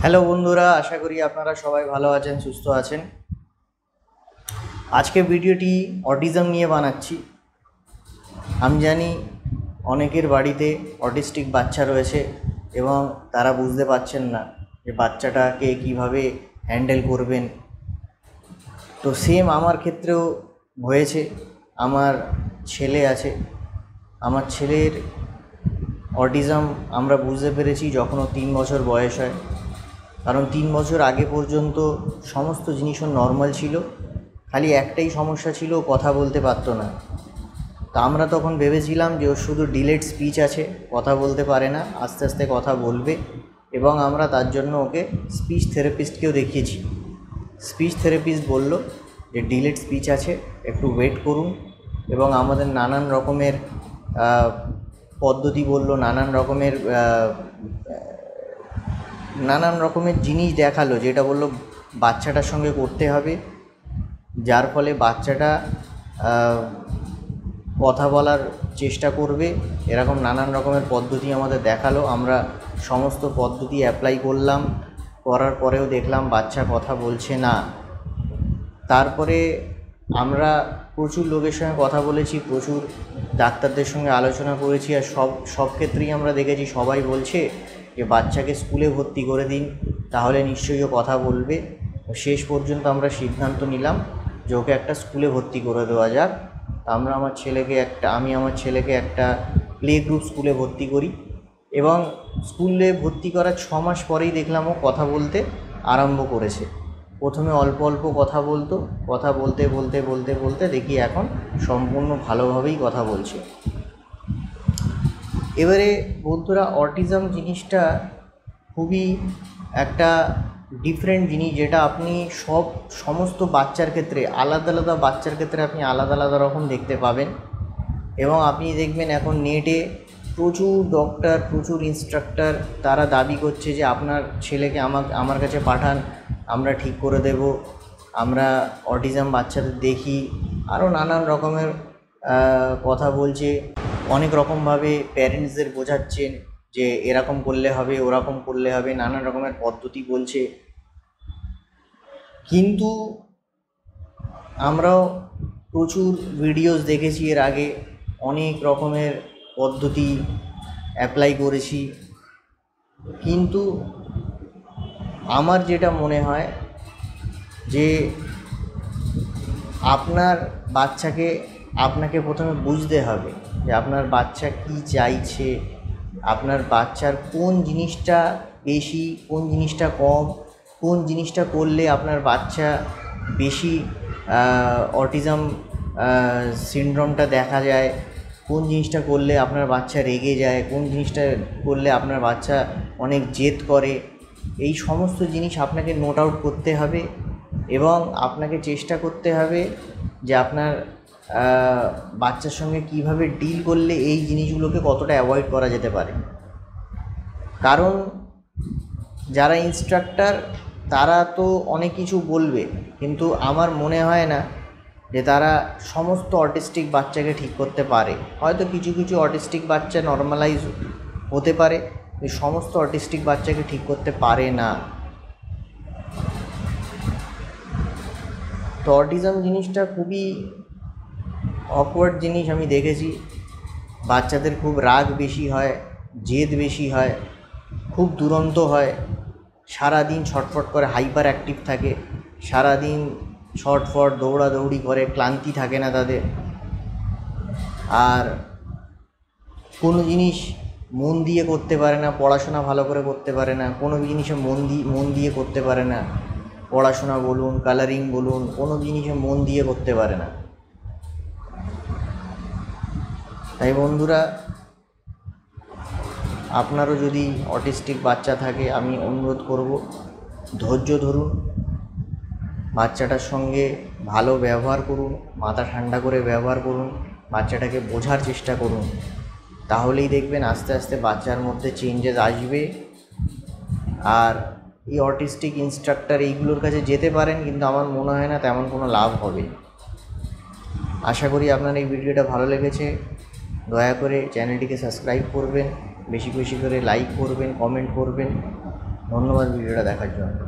Hello বন্ধুরা, আশা করি আপনারা সবাই ভালো আছেন, সুস্থ আছেন। আজকে ভিডিওটি অটিজম নিয়ে বানাচ্ছি। আমি জানি অনেকের বাড়িতে অটিস্টিক বাচ্চা রয়েছে এবং তারা বুঝতে পারছেন না যে বাচ্চাটাকে কিভাবে হ্যান্ডেল করবেন। তো সেম আমার ক্ষেত্রেও হয়েছে। আমার ছেলে আছে, আমার ছেলের অটিজম আমরা বুঝতে পেরেছি যখন ও 3 বছর বয়স হয়। কারণ 3 বছর আগে পর্যন্ত সমস্ত জিনিস ওর নর্মাল ছিল, খালি একটাই সমস্যা ছিল, ও কথা বলতে পারতো না। তা আমরা তখন ভেবেছিলাম যে ওর শুধু ডিলেড স্পিচ আছে, কথা বলতে পারে না, আস্তে আস্তে কথা বলবে। এবং আমরা তার জন্য ওকে স্পিচ থেরাপিস্টকেও দেখিয়েছি। স্পিচ থেরাপিস্ট বলল যে ডিলেড স্পিচ আছে, একটু ওয়েট করুন। এবং আমাদের নানান রকমের পদ্ধতি বলল, নানান রকমের জিনিস দেখালো, যেটা বললো বাচ্চাটার সঙ্গে করতে হবে, যার ফলে বাচ্চাটা কথা বলার চেষ্টা করবে। এরকম নানান রকমের পদ্ধতি আমাদের দেখালো। আমরা সমস্ত পদ্ধতি অ্যাপ্লাই করলাম, করার পরেও দেখলাম বাচ্চা কথা বলছে না। তারপরে আমরা প্রচুর লোকের সঙ্গে কথা বলেছি, প্রচুর ডাক্তারদের সঙ্গে আলোচনা করেছি, আর সব ক্ষেত্রেই আমরা দেখেছি সবাই বলছে যে বাচ্চাকে স্কুলে ভর্তি করে দিন, তাহলে নিশ্চয়ই ও কথা বলবে। শেষ পর্যন্ত আমরা সিদ্ধান্ত নিলাম যে ওকে একটা স্কুলে ভর্তি করে দেওয়া যাক। আমি আমার ছেলেকে একটা প্লে গ্রুপ স্কুলে ভর্তি করি এবং স্কুলে ভর্তি করার 6 মাস পরেই দেখলাম ও কথা বলতে আরম্ভ করেছে। প্রথমে অল্প অল্প কথা বলতো, কথা বলতে বলতে বলতে বলতে দেখি এখন সম্পূর্ণ ভালোভাবেই কথা বলছে। এবারে বন্ধুরা, অটিজম জিনিসটা খুবই একটা ডিফারেন্ট জিনিস, যেটা আপনি সমস্ত বাচ্চার ক্ষেত্রে আলাদা আলাদা বাচ্চার ক্ষেত্রে আপনি আলাদা আলাদা রকম দেখতে পাবেন। এবং আপনি দেখবেন এখন নেটে প্রচুর ডক্টর, প্রচুর ইনস্ট্রাক্টর তারা দাবি করছে যে আপনার ছেলেকে আমার কাছে পাঠান, আমরা ঠিক করে দেব, আমরা অটিজম বাচ্চাদের দেখি, আরও নানান রকমের কথা বলছে। অনেক রকমভাবে প্যারেন্টসদের বোঝাচ্ছেন যে এরকম করলে হবে, ওরকম করলে হবে, নানান রকমের পদ্ধতি বলছে। কিন্তু আমরাও প্রচুর ভিডিওস দেখেছি এর আগে, অনেক রকমের পদ্ধতি অ্যাপ্লাই করেছি। কিন্তু আমার যেটা মনে হয় যে আপনার বাচ্চাকে আপনাকে প্রথমে বুঝতে হবে যে আপনার বাচ্চা কী চাইছে, আপনার বাচ্চার কোন জিনিসটা বেশি, কোন জিনিসটা কম, কোন জিনিসটা করলে আপনার বাচ্চা বেশি অটিজম সিনড্রোমটা দেখা যায়, কোন জিনিসটা করলে আপনার বাচ্চা রেগে যায়, কোন জিনিসটা করলে আপনার বাচ্চা অনেক জেদ করে। এই সমস্ত জিনিস আপনাকে নোট আউট করতে হবে এবং আপনাকে চেষ্টা করতে হবে যে আপনার বাচ্চার সঙ্গে কীভাবে ডিল করলে এই জিনিসগুলোকে কতটা অ্যাভয়েড করা যেতে পারে। কারণ যারা ইনস্ট্রাক্টর তারা তো অনেক কিছু বলবে, কিন্তু আমার মনে হয় না যে তারা সমস্ত অটিস্টিক বাচ্চাকে ঠিক করতে পারে। হয়তো কিছু কিছু অটিস্টিক বাচ্চা নর্মালাইজ হতে পারে, সমস্ত অটিস্টিক বাচ্চাকে ঠিক করতে পারে না। তো অটিজম জিনিসটা খুবই অকওয়ার্ড জিনিস আমি দেখেছি। বাচ্চাদের খুব রাগ বেশি হয়, জেদ বেশি হয়, খুব দুরন্ত হয়, সারাদিন ছটফট করে, হাইপার অ্যাক্টিভ থাকে, সারাদিন ছটফট দৌড়াদৌড়ি করে, ক্লান্তি থাকে না তাদের। আর কোনো জিনিস মন দিয়ে করতে পারে না, পড়াশোনা ভালো করে করতে পারে না, কোনো জিনিসে মন দিয়ে করতে পারে না, পড়াশোনা বলুন, কালারিং বলুন, কোনো জিনিসে মন দিয়ে করতে পারে না। তাই বন্ধুরা, আপনারও যদি অটিস্টিক বাচ্চা থাকে আমি অনুরোধ করব, ধৈর্য ধরুন, বাচ্চাটার সঙ্গে ভালো ব্যবহার করুন, মাথা ঠান্ডা করে ব্যবহার করুন, বাচ্চাটাকে বোঝার চেষ্টা করুন। তাহলেই দেখবেন আস্তে আস্তে বাচ্চার মধ্যে চেঞ্জেস আসবে। আর এই অটিস্টিক ইনস্ট্রাক্টর এইগুলোর কাছে যেতে পারেন, কিন্তু আমার মনে হয় না তেমন কোনো লাভ হবে। আশা করি আপনার এই ভিডিওটা ভালো লেগেছে। দয়া করে চ্যানেলটিকে সাবস্ক্রাইব করবেন, বেশি বেশি করে লাইক করবেন, কমেন্ট করবেন। ধন্যবাদ ভিডিওটা দেখার জন্য।